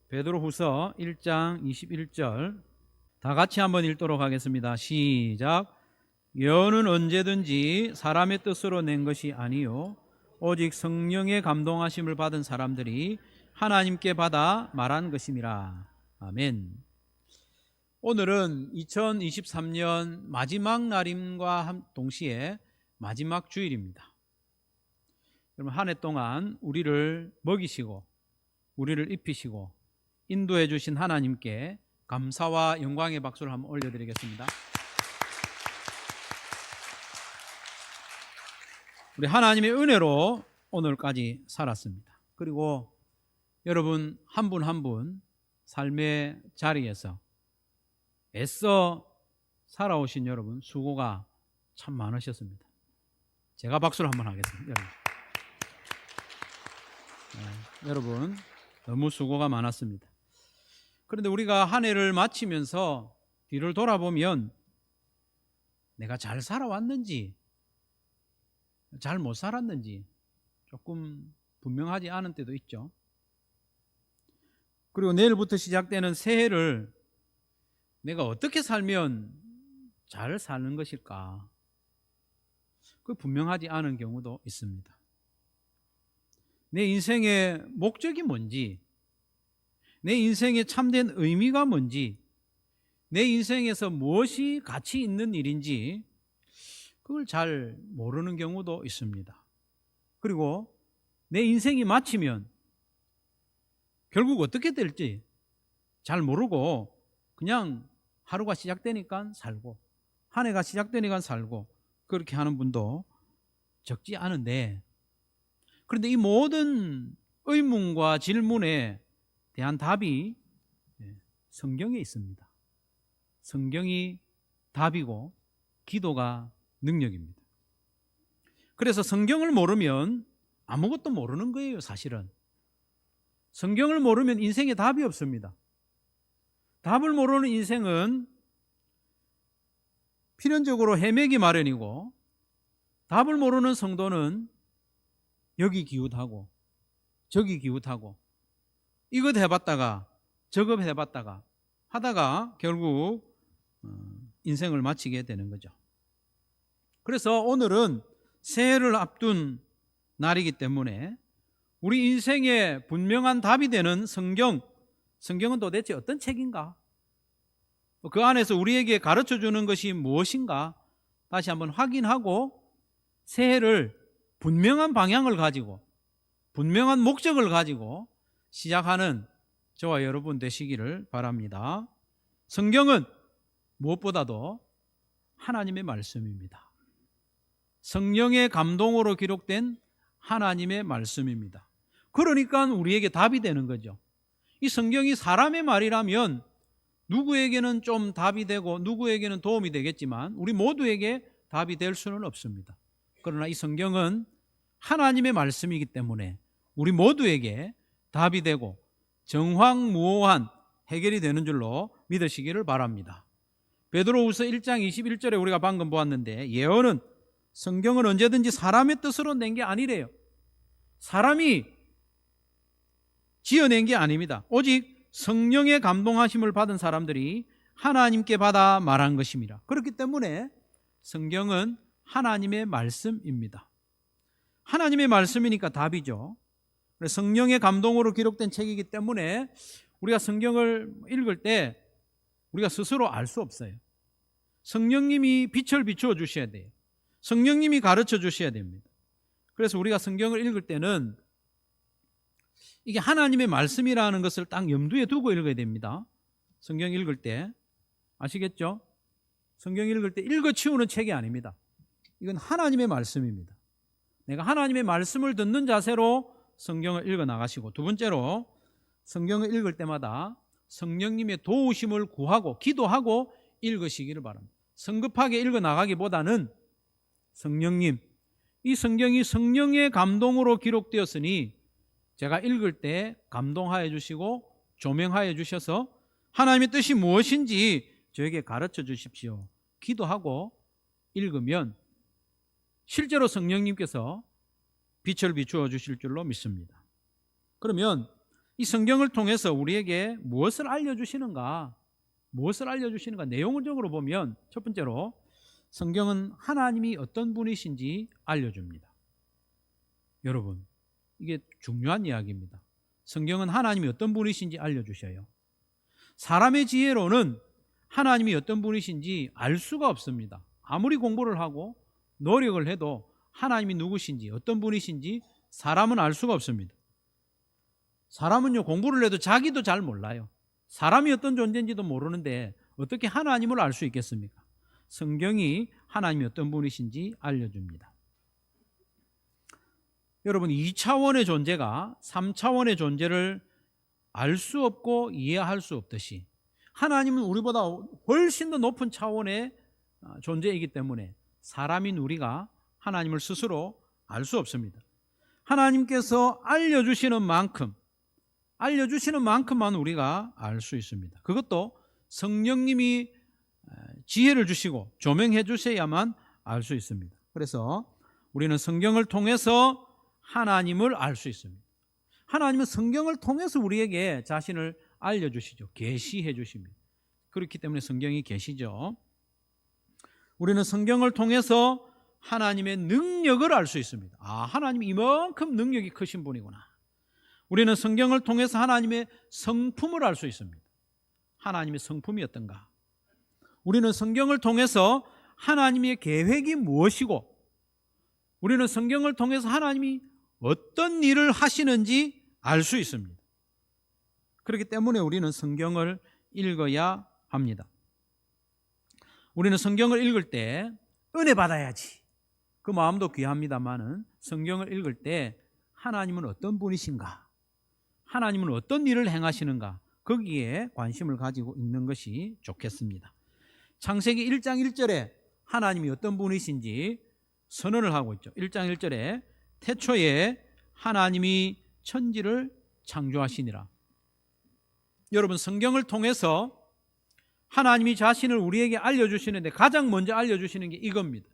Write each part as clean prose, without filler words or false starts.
베드로후서 1장 21절 다 같이 한번 읽도록 하겠습니다. 시작. 예언은 언제든지 사람의 뜻으로 낸 것이 아니요 오직 성령의 감동하심을 받은 사람들이 하나님께 받아 말한 것임이라. 아멘. 오늘은 2023년 마지막 날임과 동시에 마지막 주일입니다. 여러분, 한 해 동안 우리를 먹이시고 우리를 입히시고 인도해 주신 하나님께 감사와 영광의 박수를 한번 올려드리겠습니다. 우리 하나님의 은혜로 오늘까지 살았습니다. 그리고 여러분 한 분 한 분 삶의 자리에서 애써 살아오신 여러분 수고가 참 많으셨습니다. 제가 박수를 한번 하겠습니다. 여러분 너무 수고가 많았습니다. 그런데 우리가 한 해를 마치면서 뒤를 돌아보면 내가 잘 살아왔는지 잘 못 살았는지 조금 분명하지 않은 때도 있죠. 그리고 내일부터 시작되는 새해를 내가 어떻게 살면 잘 사는 것일까? 그 분명하지 않은 경우도 있습니다. 내 인생의 목적이 뭔지, 내 인생의 참된 의미가 뭔지, 내 인생에서 무엇이 가치 있는 일인지 그걸 잘 모르는 경우도 있습니다. 그리고 내 인생이 마치면 결국 어떻게 될지 잘 모르고 그냥 하루가 시작되니까 살고 한 해가 시작되니까 살고 그렇게 하는 분도 적지 않은데, 그런데 이 모든 의문과 질문에 대한 답이 성경에 있습니다. 성경이 답이고 기도가 능력입니다. 그래서 성경을 모르면 아무것도 모르는 거예요. 사실은 성경을 모르면 인생에 답이 없습니다. 답을 모르는 인생은 필연적으로 헤매기 마련이고, 답을 모르는 성도는 여기 기웃하고 저기 기웃하고 이것 해봤다가 저것 해봤다가 하다가 결국 인생을 마치게 되는 거죠. 그래서 오늘은 새해를 앞둔 날이기 때문에 우리 인생에 분명한 답이 되는 성경은 도대체 어떤 책인가? 그 안에서 우리에게 가르쳐주는 것이 무엇인가? 다시 한번 확인하고 새해를 분명한 방향을 가지고 분명한 목적을 가지고 시작하는 저와 여러분 되시기를 바랍니다. 성경은 무엇보다도 하나님의 말씀입니다. 성령의 감동으로 기록된 하나님의 말씀입니다. 그러니까 우리에게 답이 되는 거죠. 이 성경이 사람의 말이라면 누구에게는 좀 답이 되고 누구에게는 도움이 되겠지만 우리 모두에게 답이 될 수는 없습니다. 그러나 이 성경은 하나님의 말씀이기 때문에 우리 모두에게 답이 되고 정황무오한 해결이 되는 줄로 믿으시기를 바랍니다. 베드로후서 1장 21절에 우리가 방금 보았는데, 예언은 성경은 언제든지 사람의 뜻으로 낸 게 아니래요. 사람이 지어낸 게 아닙니다. 오직 성령의 감동하심을 받은 사람들이 하나님께 받아 말한 것입니다. 그렇기 때문에 성경은 하나님의 말씀입니다. 하나님의 말씀이니까 답이죠. 성령의 감동으로 기록된 책이기 때문에 우리가 성경을 읽을 때 우리가 스스로 알 수 없어요. 성령님이 빛을 비추어 주셔야 돼요. 성령님이 가르쳐 주셔야 됩니다. 그래서 우리가 성경을 읽을 때는 이게 하나님의 말씀이라는 것을 딱 염두에 두고 읽어야 됩니다. 성경 읽을 때 아시겠죠? 성경 읽을 때 읽어치우는 책이 아닙니다. 이건 하나님의 말씀입니다. 내가 하나님의 말씀을 듣는 자세로 성경을 읽어 나가시고, 두 번째로 성경을 읽을 때마다 성령님의 도우심을 구하고 기도하고 읽으시기를 바랍니다. 성급하게 읽어 나가기보다는 성령님, 이 성경이 성령의 감동으로 기록되었으니 제가 읽을 때 감동하여 주시고 조명하여 주셔서 하나님의 뜻이 무엇인지 저에게 가르쳐 주십시오. 기도하고 읽으면 실제로 성령님께서 빛을 비추어 주실 줄로 믿습니다. 그러면 이 성경을 통해서 우리에게 무엇을 알려주시는가? 내용적으로 보면 첫 번째로 성경은 하나님이 어떤 분이신지 알려줍니다. 여러분, 이게 중요한 이야기입니다. 성경은 하나님이 어떤 분이신지 알려주셔요. 사람의 지혜로는 하나님이 어떤 분이신지 알 수가 없습니다. 아무리 공부를 하고 노력을 해도 하나님이 누구신지 어떤 분이신지 사람은 알 수가 없습니다. 사람은요, 공부를 해도 자기도 잘 몰라요. 사람이 어떤 존재인지도 모르는데 어떻게 하나님을 알 수 있겠습니까? 성경이 하나님이 어떤 분이신지 알려줍니다. 여러분, 2차원의 존재가 3차원의 존재를 알 수 없고 이해할 수 없듯이 하나님은 우리보다 훨씬 더 높은 차원의 존재이기 때문에 사람인 우리가 하나님을 스스로 알 수 없습니다. 하나님께서 알려주시는 만큼만 우리가 알 수 있습니다. 그것도 성령님이 지혜를 주시고 조명해 주셔야만 알 수 있습니다. 그래서 우리는 성경을 통해서 하나님을 알 수 있습니다. 하나님은 성경을 통해서 우리에게 자신을 알려주시죠. 계시해 주십니다. 그렇기 때문에 성경이 계시죠. 우리는 성경을 통해서 하나님의 능력을 알 수 있습니다. 하나님이 이만큼 능력이 크신 분이구나. 우리는 성경을 통해서 하나님의 성품을 알 수 있습니다. 하나님의 성품이 어떤가? 우리는 성경을 통해서 하나님의 계획이 무엇이고, 우리는 성경을 통해서 하나님이 어떤 일을 하시는지 알 수 있습니다. 그렇기 때문에 우리는 성경을 읽어야 합니다. 우리는 성경을 읽을 때 은혜 받아야지, 그 마음도 귀합니다만은 성경을 읽을 때 하나님은 어떤 분이신가, 하나님은 어떤 일을 행하시는가, 거기에 관심을 가지고 읽는 것이 좋겠습니다. 창세기 1장 1절에 하나님이 어떤 분이신지 선언을 하고 있죠. 1장 1절에 태초에 하나님이 천지를 창조하시니라. 여러분, 성경을 통해서 하나님이 자신을 우리에게 알려주시는데 가장 먼저 알려주시는 게 이겁니다.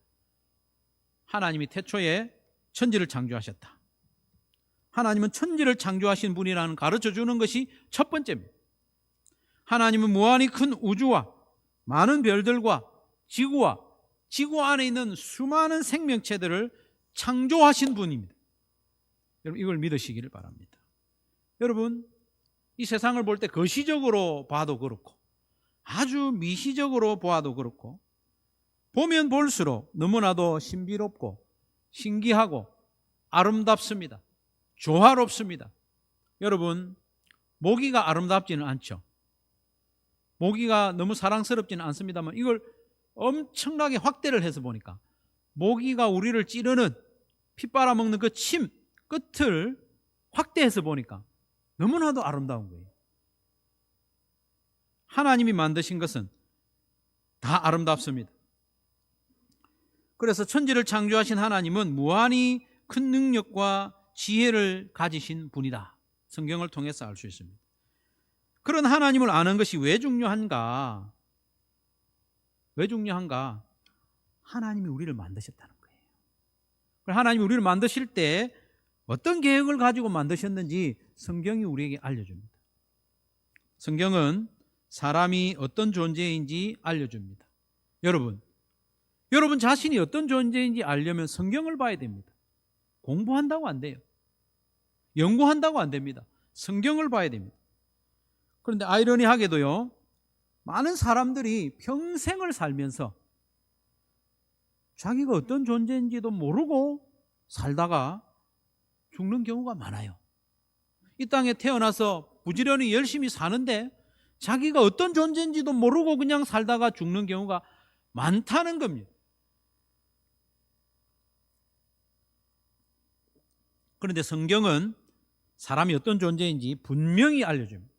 하나님이 태초에 천지를 창조하셨다. 하나님은 천지를 창조하신 분이라는 가르쳐주는 것이 첫 번째입니다. 하나님은 무한히 큰 우주와 많은 별들과 지구와 지구 안에 있는 수많은 생명체들을 창조하신 분입니다. 여러분, 이걸 믿으시기를 바랍니다. 여러분, 이 세상을 볼 때 거시적으로 봐도 그렇고 아주 미시적으로 보아도 그렇고 보면 볼수록 너무나도 신비롭고 신기하고 아름답습니다. 조화롭습니다. 여러분, 모기가 아름답지는 않죠. 모기가 너무 사랑스럽지는 않습니다만 이걸 엄청나게 확대를 해서 보니까 모기가 우리를 찌르는, 피 빨아먹는 그 침 끝을 확대해서 보니까 너무나도 아름다운 거예요. 하나님이 만드신 것은 다 아름답습니다. 그래서 천지를 창조하신 하나님은 무한히 큰 능력과 지혜를 가지신 분이다. 성경을 통해서 알 수 있습니다. 그런 하나님을 아는 것이 왜 중요한가? 하나님이 우리를 만드셨다는 거예요. 하나님이 우리를 만드실 때 어떤 계획을 가지고 만드셨는지 성경이 우리에게 알려줍니다. 성경은 사람이 어떤 존재인지 알려줍니다. 여러분 자신이 어떤 존재인지 알려면 성경을 봐야 됩니다. 공부한다고 안 돼요. 연구한다고 안 됩니다. 성경을 봐야 됩니다. 그런데 아이러니하게도요, 많은 사람들이 평생을 살면서 자기가 어떤 존재인지도 모르고 살다가 죽는 경우가 많아요. 이 땅에 태어나서 부지런히 열심히 사는데 자기가 어떤 존재인지도 모르고 그냥 살다가 죽는 경우가 많다는 겁니다. 그런데 성경은 사람이 어떤 존재인지 분명히 알려줍니다.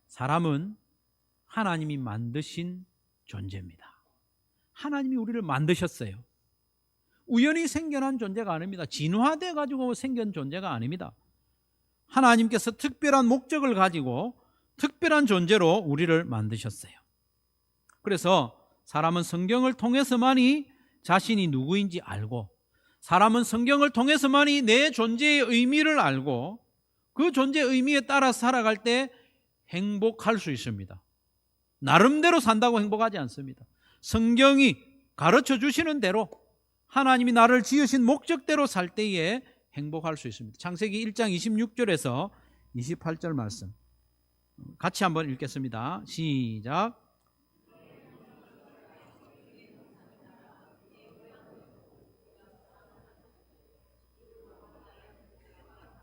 사람은 하나님이 만드신 존재입니다. 하나님이 우리를 만드셨어요. 우연히 생겨난 존재가 아닙니다. 진화돼 가지고 생긴 존재가 아닙니다. 하나님께서 특별한 목적을 가지고 특별한 존재로 우리를 만드셨어요. 그래서 사람은 성경을 통해서만이 자신이 누구인지 알고, 사람은 성경을 통해서만이 내 존재의 의미를 알고, 그 존재 의미에 따라 살아갈 때 행복할 수 있습니다. 나름대로 산다고 행복하지 않습니다. 성경이 가르쳐 주시는 대로 하나님이 나를 지으신 목적대로 살 때에 행복할 수 있습니다. 창세기 1장 26절에서 28절 말씀 같이 한번 읽겠습니다. 시작.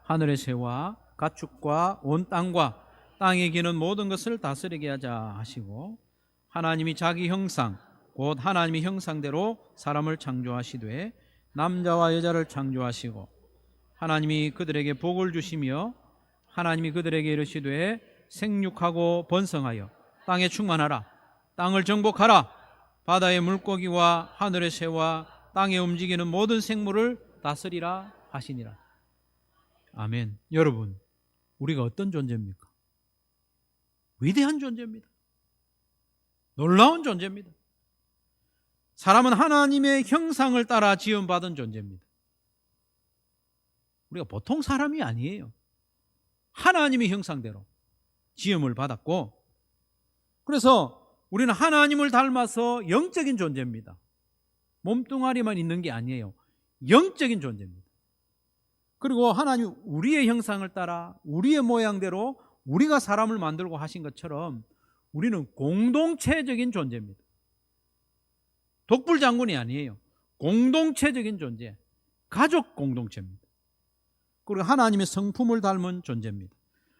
하늘의 새와 가축과 온 땅과 땅에 기는 모든 것을 다스리게 하자 하시고, 하나님이 자기 형상 곧 하나님의 형상대로 사람을 창조하시되 남자와 여자를 창조하시고, 하나님이 그들에게 복을 주시며 하나님이 그들에게 이르시되 생육하고 번성하여 땅에 충만하라. 땅을 정복하라. 바다의 물고기와 하늘의 새와 땅에 움직이는 모든 생물을 다스리라 하시니라. 아멘. 여러분, 우리가 어떤 존재입니까? 위대한 존재입니다. 놀라운 존재입니다. 사람은 하나님의 형상을 따라 지음받은 존재입니다. 우리가 보통 사람이 아니에요. 하나님의 형상대로 지음을 받았고, 그래서 우리는 하나님을 닮아서 영적인 존재입니다. 몸뚱아리만 있는 게 아니에요. 영적인 존재입니다. 그리고 하나님 우리의 형상을 따라 우리의 모양대로 우리가 사람을 만들고 하신 것처럼 우리는 공동체적인 존재입니다. 독불장군이 아니에요. 공동체적인 존재, 가족 공동체입니다. 그리고 하나님의 성품을 닮은 존재입니다.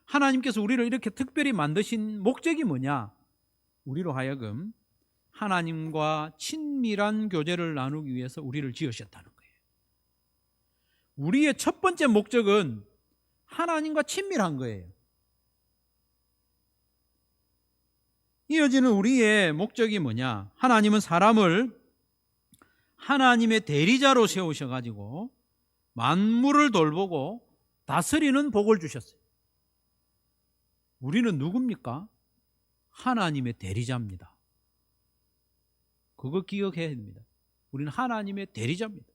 하나님께서 우리를 이렇게 특별히 만드신 목적이 뭐냐? 우리로 하여금 하나님과 친밀한 교제를 나누기 위해서 우리를 지으셨다는 거예요. 우리의 첫 번째 목적은 하나님과 친밀한 거예요. 이어지는 우리의 목적이 뭐냐? 하나님은 사람을 하나님의 대리자로 세우셔가지고 만물을 돌보고 다스리는 복을 주셨어요. 우리는 누굽니까? 하나님의 대리자입니다. 그거 기억해야 됩니다. 우리는 하나님의 대리자입니다.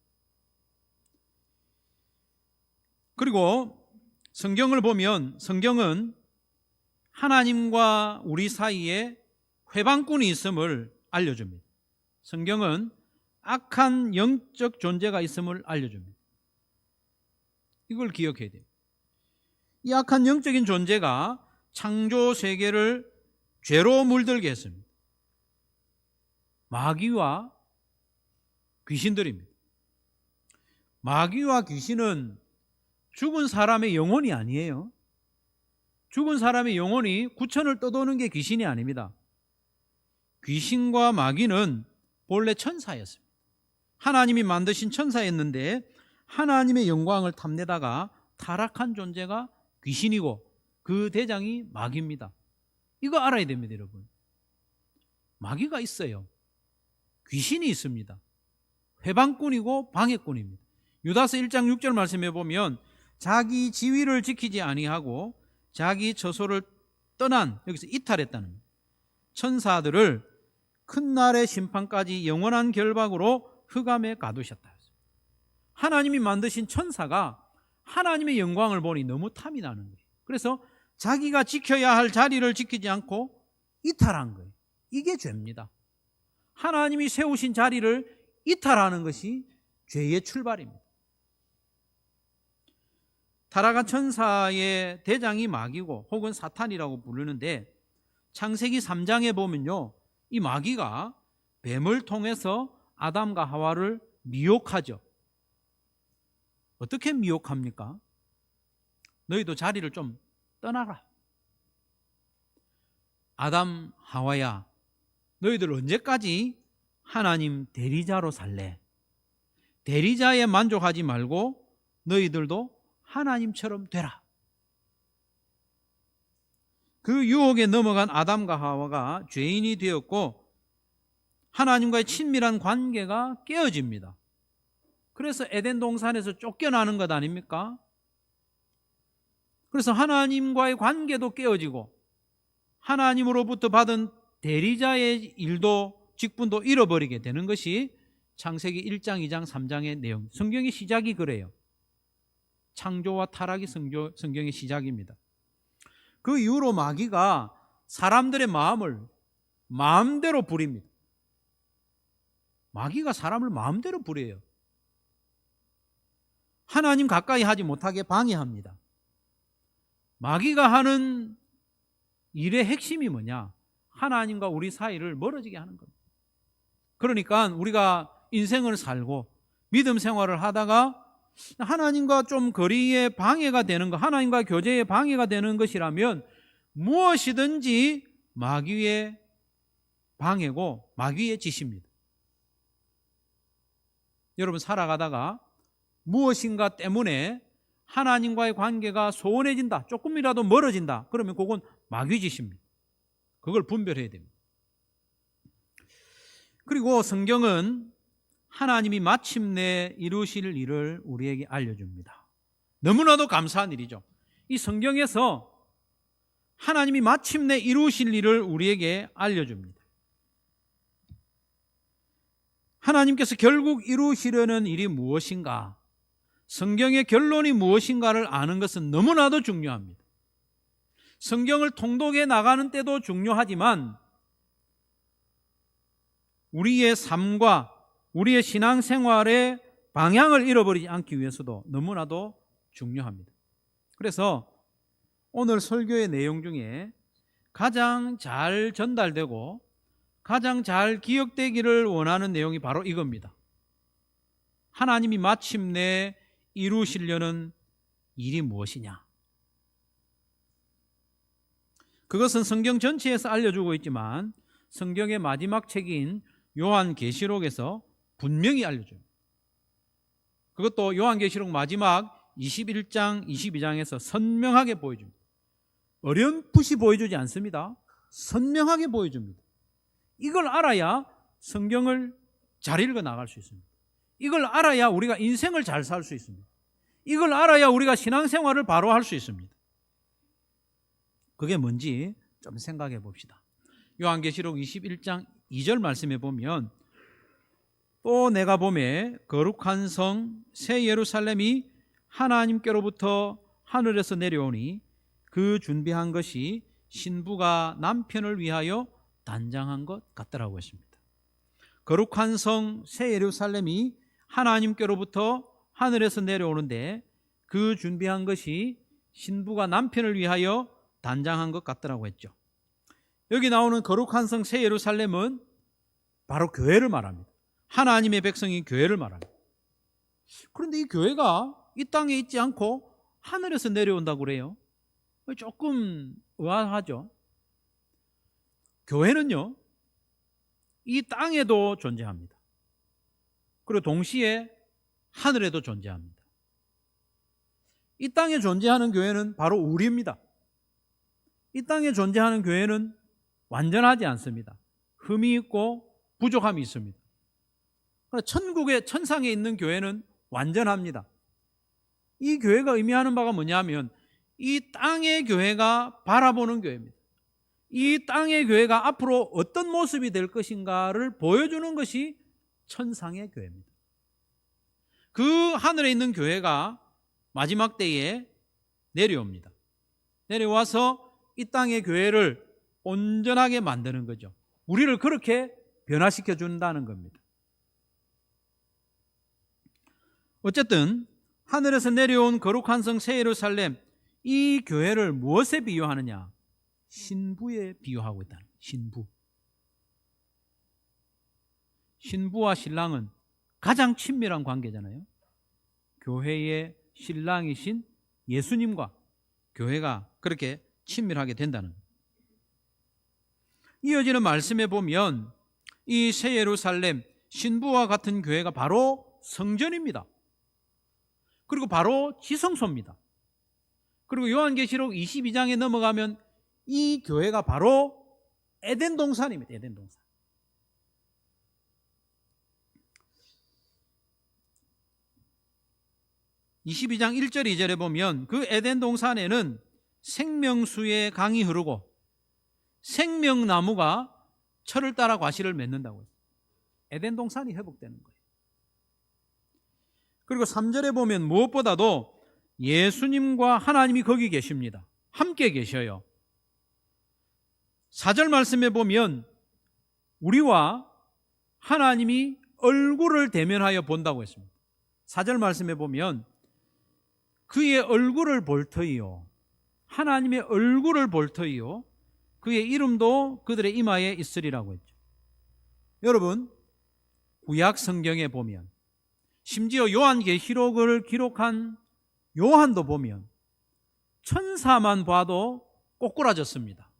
그리고 성경을 보면 성경은 하나님과 우리 사이에 회방꾼이 있음을 알려줍니다. 성경은 악한 영적 존재가 있음을 알려줍니다. 이걸 기억해야 돼요. 이 악한 영적인 존재가 창조 세계를 죄로 물들게 했습니다. 마귀와 귀신들입니다. 마귀와 귀신은 죽은 사람의 영혼이 아니에요. 죽은 사람의 영혼이 구천을 떠도는 게 귀신이 아닙니다. 귀신과 마귀는 본래 천사였습니다. 하나님이 만드신 천사였는데 하나님의 영광을 탐내다가 타락한 존재가 귀신이고 그 대장이 마귀입니다. 이거 알아야 됩니다, 여러분. 마귀가 있어요. 귀신이 있습니다. 회방꾼이고 방해꾼입니다. 유다서 1장 6절 말씀해 보면 자기 지위를 지키지 아니하고 자기 처소를 떠난, 여기서 이탈했다는 천사들을 큰 날의 심판까지 영원한 결박으로 흑암에 가두셨다. 하나님이 만드신 천사가 하나님의 영광을 보니 너무 탐이 나는 거예요. 그래서 자기가 지켜야 할 자리를 지키지 않고 이탈한 거예요. 이게 죄입니다. 하나님이 세우신 자리를 이탈하는 것이 죄의 출발입니다. 타락한 천사의 대장이 마귀고 혹은 사탄이라고 부르는데 창세기 3장에 보면요, 이 마귀가 뱀을 통해서 아담과 하와를 미혹하죠. 어떻게 미혹합니까? 너희도 자리를 좀 떠나라. 아담, 하와야, 너희들 언제까지 하나님 대리자로 살래? 대리자에 만족하지 말고 너희들도 하나님처럼 되라. 그 유혹에 넘어간 아담과 하와가 죄인이 되었고 하나님과의 친밀한 관계가 깨어집니다. 그래서 에덴 동산에서 쫓겨나는 것 아닙니까? 그래서 하나님과의 관계도 깨어지고 하나님으로부터 받은 대리자의 일도 직분도 잃어버리게 되는 것이 창세기 1장, 2장, 3장의 내용. 성경의 시작이 그래요. 창조와 타락이 성경의 시작입니다. 그 이후로 마귀가 사람들의 마음을 마음대로 부립니다. 마귀가 사람을 마음대로 부려요. 하나님 가까이 하지 못하게 방해합니다. 마귀가 하는 일의 핵심이 뭐냐? 하나님과 우리 사이를 멀어지게 하는 겁니다. 그러니까 우리가 인생을 살고 믿음 생활을 하다가 하나님과 좀 거리에 방해가 되는 것, 하나님과 교제에 방해가 되는 것이라면 무엇이든지 마귀의 방해고 마귀의 짓입니다. 여러분 살아가다가 무엇인가 때문에 하나님과의 관계가 소원해진다, 조금이라도 멀어진다, 그러면 그건 마귀 짓입니다. 그걸 분별해야 됩니다. 그리고 성경은 하나님이 마침내 이루실 일을 우리에게 알려줍니다. 너무나도 감사한 일이죠. 이 성경에서 하나님이 마침내 이루실 일을 우리에게 알려줍니다. 하나님께서 결국 이루시려는 일이 무엇인가? 성경의 결론이 무엇인가를 아는 것은 너무나도 중요합니다. 성경을 통독해 나가는 때도 중요하지만 우리의 삶과 우리의 신앙생활의 방향을 잃어버리지 않기 위해서도 너무나도 중요합니다. 그래서 오늘 설교의 내용 중에 가장 잘 전달되고 가장 잘 기억되기를 원하는 내용이 바로 이겁니다. 하나님이 마침내 이루시려는 일이 무엇이냐? 그것은 성경 전체에서 알려주고 있지만 성경의 마지막 책인 요한계시록에서 분명히 알려줍니다. 그것도 요한계시록 마지막 21장, 22장에서 선명하게 보여줍니다. 어렴풋이 보여주지 않습니다. 선명하게 보여줍니다. 이걸 알아야 성경을 잘 읽어 나갈 수 있습니다. 이걸 알아야 우리가 인생을 잘 살 수 있습니다. 이걸 알아야 우리가 신앙생활을 바로 할 수 있습니다. 그게 뭔지 좀 생각해 봅시다. 요한계시록 21장 2절 말씀에 보면 또 내가 보매 거룩한 성 새 예루살렘이 하나님께로부터 하늘에서 내려오니 그 준비한 것이 신부가 남편을 위하여 단장한 것 같더라고 했습니다. 거룩한 성 새 예루살렘이 하나님께로부터 하늘에서 내려오는데 그 준비한 것이 신부가 남편을 위하여 단장한 것 같더라고 했죠. 여기 나오는 거룩한 성 새 예루살렘은 바로 교회를 말합니다. 하나님의 백성이 교회를 말합니다. 그런데 이 교회가 이 땅에 있지 않고 하늘에서 내려온다고 그래요. 조금 의아하죠. 교회는요, 이 땅에도 존재합니다. 그리고 동시에 하늘에도 존재합니다. 이 땅에 존재하는 교회는 바로 우리입니다. 이 땅에 존재하는 교회는 완전하지 않습니다. 흠이 있고 부족함이 있습니다. 그러나 천국의 천상에 있는 교회는 완전합니다. 이 교회가 의미하는 바가 뭐냐면 이 땅의 교회가 바라보는 교회입니다. 이 땅의 교회가 앞으로 어떤 모습이 될 것인가를 보여주는 것이 천상의 교회입니다. 그 하늘에 있는 교회가 마지막 때에 내려옵니다. 내려와서 이 땅의 교회를 온전하게 만드는 거죠. 우리를 그렇게 변화시켜 준다는 겁니다. 어쨌든 하늘에서 내려온 거룩한 성 새 예루살렘, 이 교회를 무엇에 비유하느냐? 신부에 비유하고 있다. 신부. 신부와 신랑은 가장 친밀한 관계잖아요. 교회의 신랑이신 예수님과 교회가 그렇게 친밀하게 된다는 거예요. 이어지는 말씀에 보면 이 새 예루살렘, 신부와 같은 교회가 바로 성전입니다. 그리고 바로 지성소입니다. 그리고 요한계시록 22장에 넘어가면 이 교회가 바로 에덴 동산입니다. 에덴 동산. (22장) 1절 2절에 보면 그 에덴 동산에는 생명수의 강이 흐르고 생명나무가 철을 따라 과실을 맺는다고 했어요. 에덴 동산이 회복되는 거예요. 그리고 3절에 보면 무엇보다도 예수님과 하나님이 거기 계십니다. 함께 계셔요. 4절 말씀에 보면 우리와 하나님이 얼굴을 대면하여 본다고 했습니다. 4절 말씀에 보면 그의 얼굴을 볼 터이요, 하나님의 얼굴을 볼 터이요, 그의 이름도 그들의 이마에 있으리라고 했죠. 여러분, 구약 성경에 보면, 심지어 요한계시록을 기록한 요한도 보면 천사만 봐도 꼬꾸라졌습니다.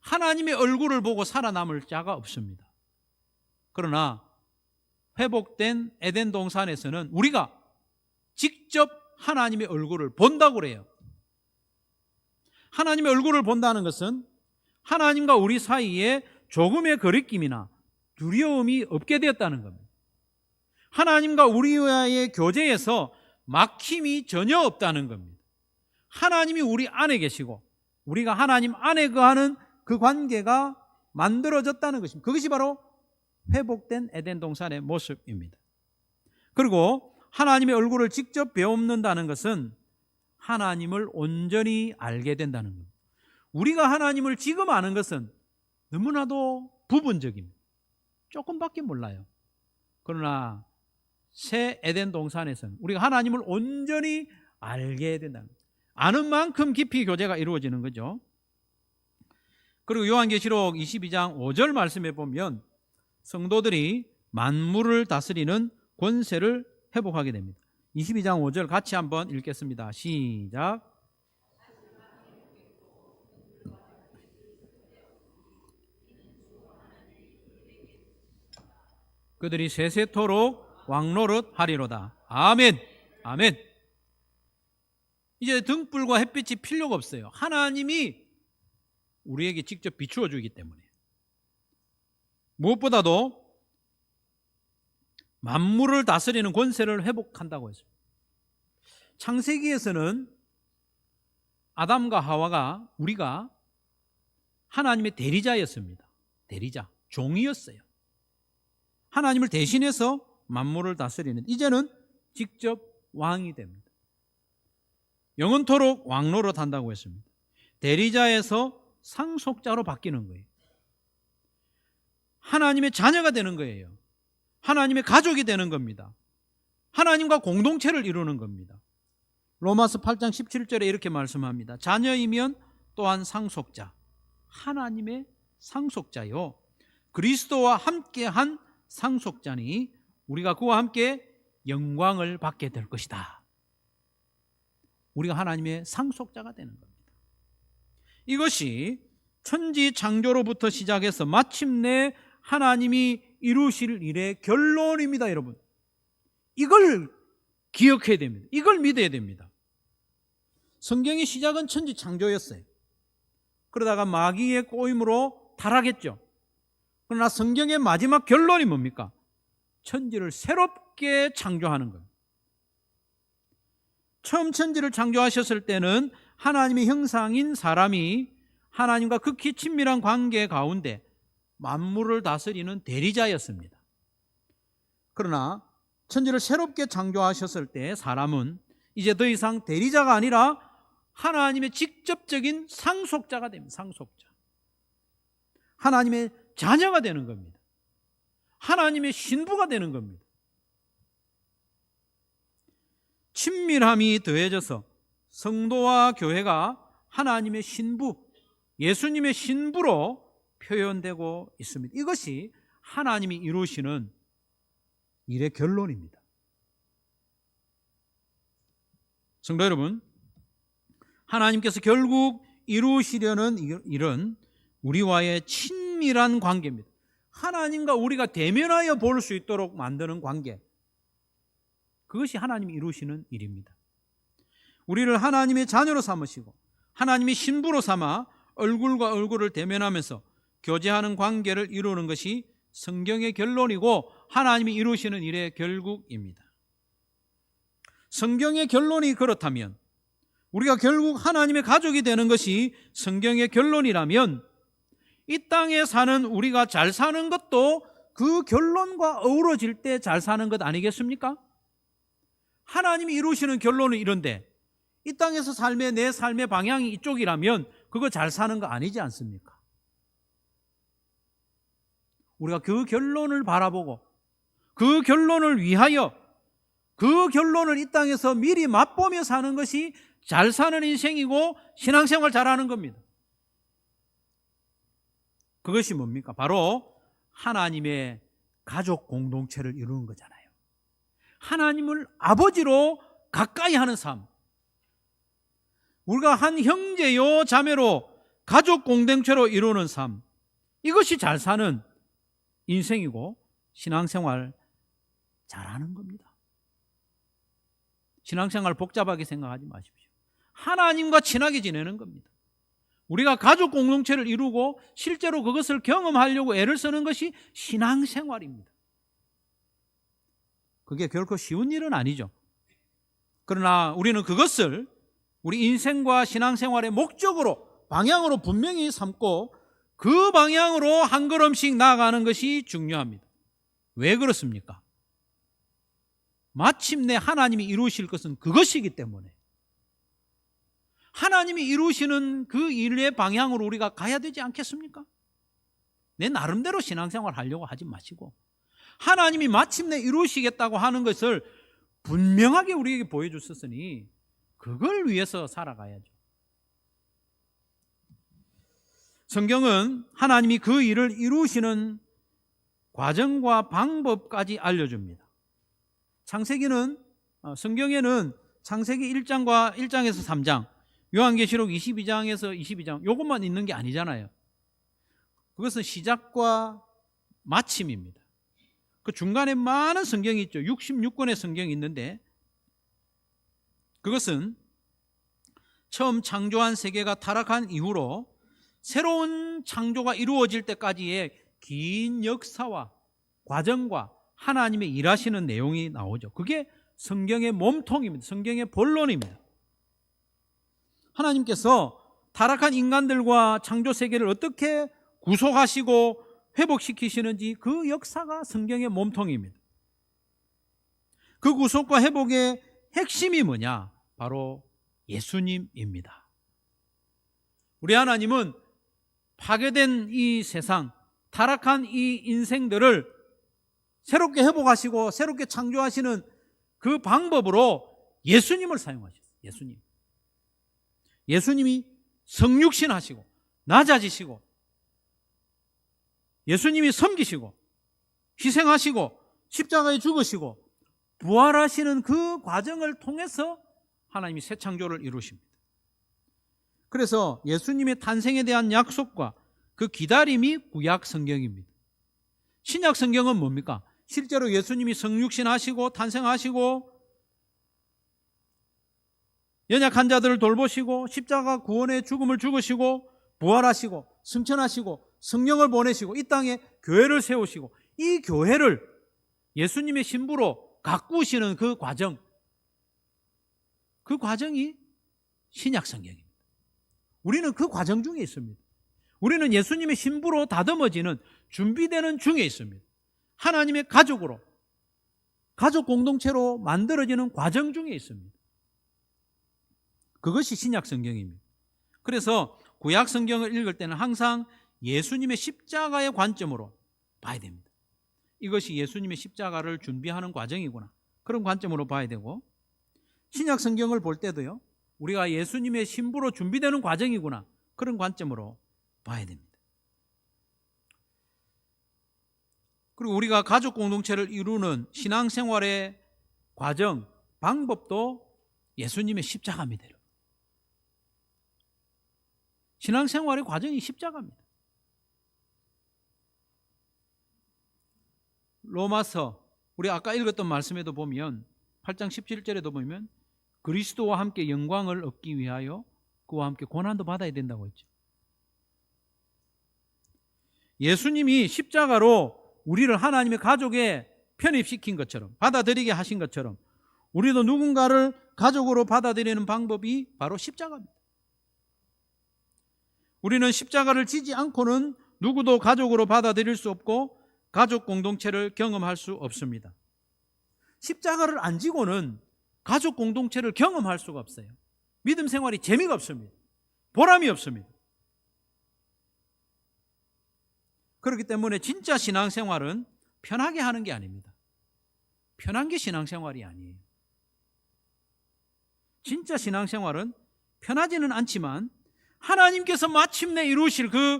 하나님의 얼굴을 보고 살아남을 자가 없습니다. 그러나 회복된 에덴 동산에서는 우리가 직접 하나님의 얼굴을 본다고 그래요. 하나님의 얼굴을 본다는 것은 하나님과 우리 사이에 조금의 거리낌이나 두려움이 없게 되었다는 겁니다. 하나님과 우리와의 교제에서 막힘이 전혀 없다는 겁니다. 하나님이 우리 안에 계시고 우리가 하나님 안에 거하는 그 관계가 만들어졌다는 것입니다. 그것이 바로 회복된 에덴 동산의 모습입니다. 그리고 하나님의 얼굴을 직접 배움는다는 것은 하나님을 온전히 알게 된다는 겁니다. 우리가 하나님을 지금 아는 것은 너무나도 부분적입니다. 조금밖에 몰라요. 그러나 새 에덴 동산에서는 우리가 하나님을 온전히 알게 된다는 거예요. 아는 만큼 깊이 교제가 이루어지는 거죠. 그리고 요한계시록 22장 5절 말씀에 보면 성도들이 만물을 다스리는 권세를 회복하게 됩니다. 22장 5절 같이 한번 읽겠습니다. 시작. 그들이 세세토록 왕노릇 하리로다. 아멘. 아멘. 이제 등불과 햇빛이 필요가 없어요. 하나님이 우리에게 직접 비추어 주기 때문에. 무엇보다도 만물을 다스리는 권세를 회복한다고 했습니다. 창세기에서는 아담과 하와가, 우리가 하나님의 대리자였습니다. 대리자, 종이었어요. 하나님을 대신해서 만물을 다스리는, 이제는 직접 왕이 됩니다. 영원토록 왕노릇 한다고 했습니다. 대리자에서 상속자로 바뀌는 거예요. 하나님의 자녀가 되는 거예요. 하나님의 가족이 되는 겁니다. 하나님과 공동체를 이루는 겁니다. 로마서 8장 17절에 이렇게 말씀합니다. 자녀이면 또한 상속자, 하나님의 상속자요, 그리스도와 함께한 상속자니 우리가 그와 함께 영광을 받게 될 것이다. 우리가 하나님의 상속자가 되는 겁니다. 이것이 천지 창조로부터 시작해서 마침내 하나님이 이루실 일의 결론입니다, 여러분. 이걸 기억해야 됩니다. 이걸 믿어야 됩니다. 성경의 시작은 천지 창조였어요. 그러다가 마귀의 꼬임으로 타락했죠. 그러나 성경의 마지막 결론이 뭡니까? 천지를 새롭게 창조하는 것. 처음 천지를 창조하셨을 때는 하나님의 형상인 사람이 하나님과 극히 친밀한 관계 가운데 만물을 다스리는 대리자였습니다. 그러나 천지를 새롭게 창조하셨을 때 사람은 이제 더 이상 대리자가 아니라 하나님의 직접적인 상속자가 됩니다. 상속자. 하나님의 자녀가 되는 겁니다. 하나님의 신부가 되는 겁니다. 친밀함이 더해져서 성도와 교회가 하나님의 신부, 예수님의 신부로 표현되고 있습니다. 이것이 하나님이 이루시는 일의 결론입니다. 성도 여러분, 하나님께서 결국 이루시려는 일은 우리와의 친밀한 관계입니다. 하나님과 우리가 대면하여 볼 수 있도록 만드는 관계, 그것이 하나님이 이루시는 일입니다. 우리를 하나님의 자녀로 삼으시고 하나님의 신부로 삼아 얼굴과 얼굴을 대면하면서 교제하는 관계를 이루는 것이 성경의 결론이고 하나님이 이루시는 일의 결국입니다. 성경의 결론이 그렇다면, 우리가 결국 하나님의 가족이 되는 것이 성경의 결론이라면, 이 땅에 사는 우리가 잘 사는 것도 그 결론과 어우러질 때 잘 사는 것 아니겠습니까? 하나님이 이루시는 결론은 이런데 이 땅에서 내 삶의 방향이 이쪽이라면 그거 잘 사는 거 아니지 않습니까? 우리가 그 결론을 바라보고 그 결론을 위하여 그 결론을 이 땅에서 미리 맛보며 사는 것이 잘 사는 인생이고 신앙생활 잘하는 겁니다. 그것이 뭡니까? 바로 하나님의 가족 공동체를 이루는 거잖아요. 하나님을 아버지로 가까이 하는 삶. 우리가 한 형제요 자매로 가족 공동체로 이루는 삶. 이것이 잘 사는 인생이고 신앙생활 잘하는 겁니다. 신앙생활 복잡하게 생각하지 마십시오. 하나님과 친하게 지내는 겁니다. 우리가 가족 공동체를 이루고 실제로 그것을 경험하려고 애를 쓰는 것이 신앙생활입니다. 그게 결코 쉬운 일은 아니죠. 그러나 우리는 그것을 우리 인생과 신앙생활의 목적으로, 방향으로 분명히 삼고 그 방향으로 한 걸음씩 나아가는 것이 중요합니다. 왜 그렇습니까? 마침내 하나님이 이루실 것은 그것이기 때문에 하나님이 이루시는 그 일의 방향으로 우리가 가야 되지 않겠습니까? 내 나름대로 신앙생활 하려고 하지 마시고 하나님이 마침내 이루시겠다고 하는 것을 분명하게 우리에게 보여주셨으니 그걸 위해서 살아가야죠. 성경은 하나님이 그 일을 이루시는 과정과 방법까지 알려줍니다. 성경에는 창세기 1장에서 3장, 요한계시록 22장에서 22장 이것만 있는 게 아니잖아요. 그것은 시작과 마침입니다. 그 중간에 많은 성경이 있죠. 66권의 성경이 있는데 그것은 처음 창조한 세계가 타락한 이후로 새로운 창조가 이루어질 때까지의 긴 역사와 과정과 하나님의 일하시는 내용이 나오죠. 그게 성경의 몸통입니다. 성경의 본론입니다. 하나님께서 타락한 인간들과 창조 세계를 어떻게 구속하시고 회복시키시는지 그 역사가 성경의 몸통입니다. 그 구속과 회복의 핵심이 뭐냐? 바로 예수님입니다. 우리 하나님은 파괴된 이 세상, 타락한 이 인생들을 새롭게 회복하시고 새롭게 창조하시는 그 방법으로 예수님을 사용하셨어요. 예수님이 성육신 하시고 낮아지시고 예수님이 섬기시고 희생하시고 십자가에 죽으시고 부활하시는 그 과정을 통해서 하나님이 새 창조를 이루십니다. 그래서 예수님의 탄생에 대한 약속과 그 기다림이 구약 성경입니다. 신약 성경은 뭡니까? 실제로 예수님이 성육신 하시고 탄생하시고 연약한 자들을 돌보시고 십자가 구원의 죽음을 죽으시고 부활하시고 승천하시고 성령을 보내시고 이 땅에 교회를 세우시고 이 교회를 예수님의 신부로 가꾸시는 그 과정, 그 과정이 신약 성경입니다. 우리는 그 과정 중에 있습니다. 우리는 예수님의 신부로 다듬어지는 준비되는 중에 있습니다. 하나님의 가족으로, 가족 공동체로 만들어지는 과정 중에 있습니다. 그것이 신약 성경입니다. 그래서 구약 성경을 읽을 때는 항상 예수님의 십자가의 관점으로 봐야 됩니다. 이것이 예수님의 십자가를 준비하는 과정이구나, 그런 관점으로 봐야 되고, 신약 성경을 볼 때도요, 우리가 예수님의 신부로 준비되는 과정이구나, 그런 관점으로 봐야 됩니다. 그리고 우리가 가족 공동체를 이루는 신앙생활의 과정, 방법도 예수님의 십자가입니다. 신앙생활의 과정이 십자가입니다. 로마서, 우리 아까 읽었던 말씀에도 보면 8장 17절에도 보면 그리스도와 함께 영광을 얻기 위하여 그와 함께 고난도 받아야 된다고 했죠. 예수님이 십자가로 우리를 하나님의 가족에 편입시킨 것처럼, 받아들이게 하신 것처럼 우리도 누군가를 가족으로 받아들이는 방법이 바로 십자가입니다. 우리는 십자가를 지지 않고는 누구도 가족으로 받아들일 수 없고 가족 공동체를 경험할 수 없습니다. 십자가를 안 지고는 가족 공동체를 경험할 수가 없어요. 믿음 생활이 재미가 없습니다. 보람이 없습니다. 그렇기 때문에 진짜 신앙생활은 편하게 하는 게 아닙니다. 편한 게 신앙생활이 아니에요. 진짜 신앙생활은 편하지는 않지만 하나님께서 마침내 이루실 그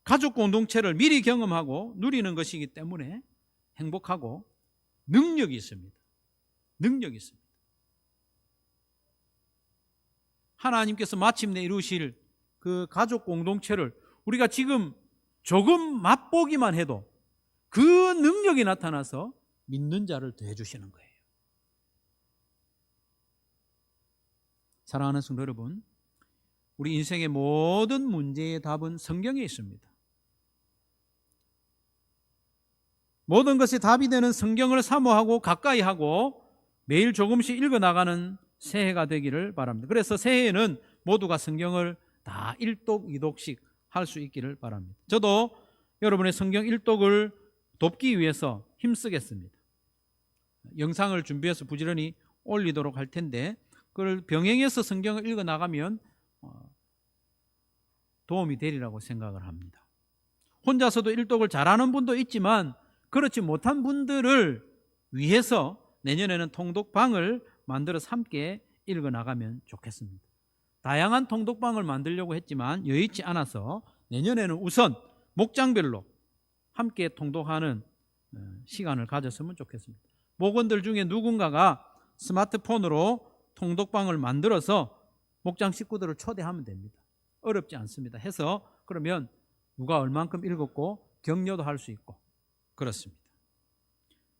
가족 공동체를 미리 경험하고 누리는 것이기 때문에 행복하고 능력이 있습니다. 능력이 있습니다. 하나님께서 마침내 이루실 그 가족 공동체를 우리가 지금 조금 맛보기만 해도 그 능력이 나타나서 믿는 자를 더해 주시는 거예요. 사랑하는 성도 여러분, 우리 인생의 모든 문제의 답은 성경에 있습니다. 모든 것에 답이 되는 성경을 사모하고 가까이 하고 매일 조금씩 읽어나가는 새해가 되기를 바랍니다. 그래서 새해에는 모두가 성경을 다 1독, 2독씩 할 수 있기를 바랍니다. 저도 여러분의 성경 1독을 돕기 위해서 힘쓰겠습니다. 영상을 준비해서 부지런히 올리도록 할 텐데 그걸 병행해서 성경을 읽어나가면 도움이 되리라고 생각을 합니다. 혼자서도 1독을 잘하는 분도 있지만 그렇지 못한 분들을 위해서 내년에는 통독방을 만들어서 함께 읽어나가면 좋겠습니다. 다양한 통독방을 만들려고 했지만 여의치 않아서 내년에는 우선 목장별로 함께 통독하는 시간을 가졌으면 좋겠습니다. 목원들 중에 누군가가 스마트폰으로 통독방을 만들어서 목장 식구들을 초대하면 됩니다. 어렵지 않습니다. 해서 그러면 누가 얼만큼 읽었고 격려도 할 수 있고 그렇습니다.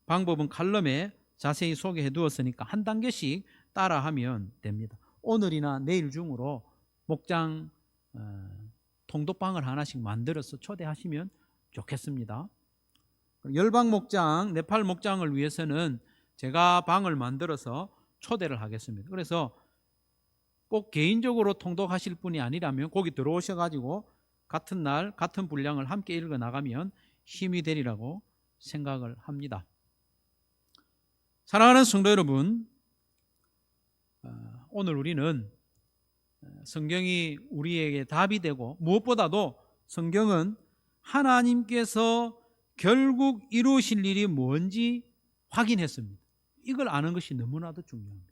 방법은 칼럼에 자세히 소개해 두었으니까 한 단계씩 따라하면 됩니다. 오늘이나 내일 중으로 목장 통독방을 하나씩 만들어서 초대하시면 좋겠습니다. 열방 목장, 네팔 목장을 위해서는 제가 방을 만들어서 초대를 하겠습니다. 그래서 꼭 개인적으로 통독하실 분이 아니라면 거기 들어오셔가지고 같은 날 같은 분량을 함께 읽어나가면 힘이 되리라고 생각을 합니다. 사랑하는 성도 여러분, 오늘 우리는 성경이 우리에게 답이 되고 무엇보다도 성경은 하나님께서 결국 이루실 일이 뭔지 확인했습니다. 이걸 아는 것이 너무나도 중요합니다.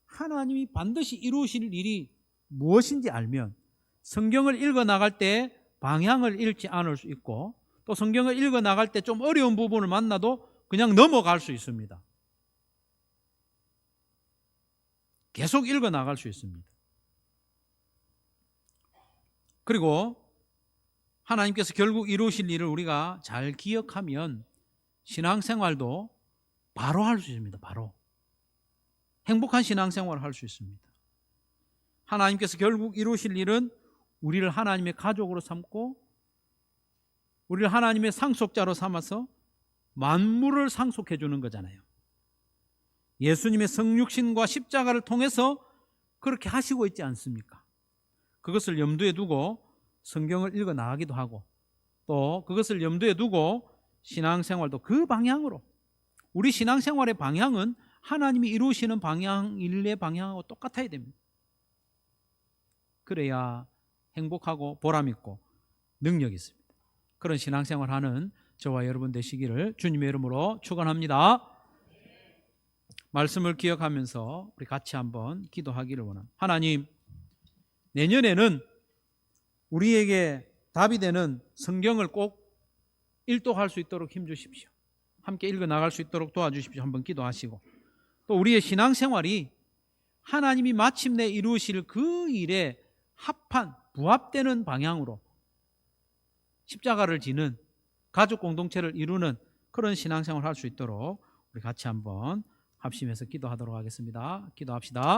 하나님이 반드시 이루실 일이 무엇인지 알면 성경을 읽어나갈 때 방향을 잃지 않을 수 있고 또 성경을 읽어나갈 때 좀 어려운 부분을 만나도 그냥 넘어갈 수 있습니다. 계속 읽어나갈 수 있습니다. 그리고 하나님께서 결국 이루실 일을 우리가 잘 기억하면 신앙생활도 바로 할 수 있습니다. 바로. 행복한 신앙생활을 할 수 있습니다. 하나님께서 결국 이루실 일은 우리를 하나님의 가족으로 삼고 우리를 하나님의 상속자로 삼아서 만물을 상속해 주는 거잖아요. 예수님의 성육신과 십자가를 통해서 그렇게 하시고 있지 않습니까? 그것을 염두에 두고 성경을 읽어 나가기도 하고 또 그것을 염두에 두고 신앙생활도 그 방향으로 우리 신앙생활의 방향은 하나님이 이루시는 방향, 일의 방향하고 똑같아야 됩니다. 그래야 행복하고 보람있고 능력이 있습니다. 그런 신앙생활하는 저와 여러분 되시기를 주님의 이름으로 축원합니다. 말씀을 기억하면서 우리 같이 한번 기도하기를 원합니다. 하나님, 내년에는 우리에게 답이 되는 성경을 꼭 일독할 수 있도록 힘주십시오. 함께 읽어나갈 수 있도록 도와주십시오. 한번 기도하시고 또 우리의 신앙생활이 하나님이 마침내 이루실 그 일에 합한 부합되는 방향으로 십자가를 지는 가족 공동체를 이루는 그런 신앙생활을 할 수 있도록 우리 같이 한번 합심해서 기도하도록 하겠습니다. 기도합시다.